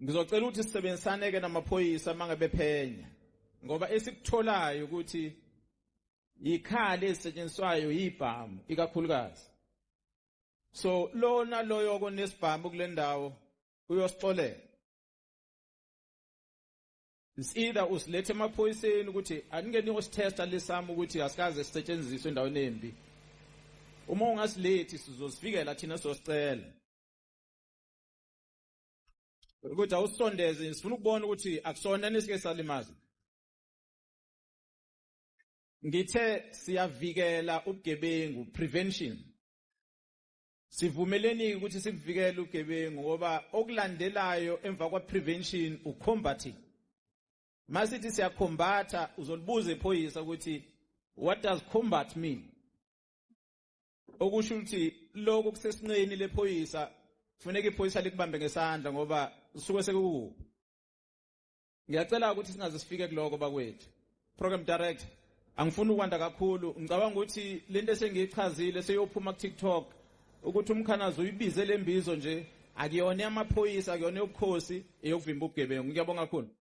ngizocela ukuthi sisebenzisane ke namaphoyisa mangabe phenya ngoba esikutholayo ukuthi ikhali ezisetshenziswayo yibhamu ikakhulukazi. So lona loyo konesibhamu kule ndawo uyosixolela. It's either usilethe emaphoyiseni ukuthi aningeni usitesta lesami ukuthi asikaze sisetshenziswe endaweni embi. Uma ungasilethi sizosivikela thina sosicela. Ukuthi awusondeze sifuna ukubona ukuthi akusona nesike salimaza. Ngithe siyavikela ubugebengu, prevention. Sivumeleni ukuthi sikuvikele ubugebengu ngoba okulandelayo emva kwa prevention ucombating. Masithi siyacombatha uzolibuza iphoyisa ukuthi what does combat mean? Okusho ukuthi lokho kusesinqeni lephoyisa kufanele iphoyisa likubambe ngesandla ngoba usuke sekuku. Ngiyacela ukuthi singaze sifike kuloko bakwethu. Program director angifuni ukwanda kakhulu ngicabanga ukuthi lento esengiyichazile seyophuma ku TikTok ukuthi umkhanazo uyibize lembizo nje akuyona amaphoyisa akuyona ukhosi eyokuvimba ubugebengu. Ngiyabonga kakhulu.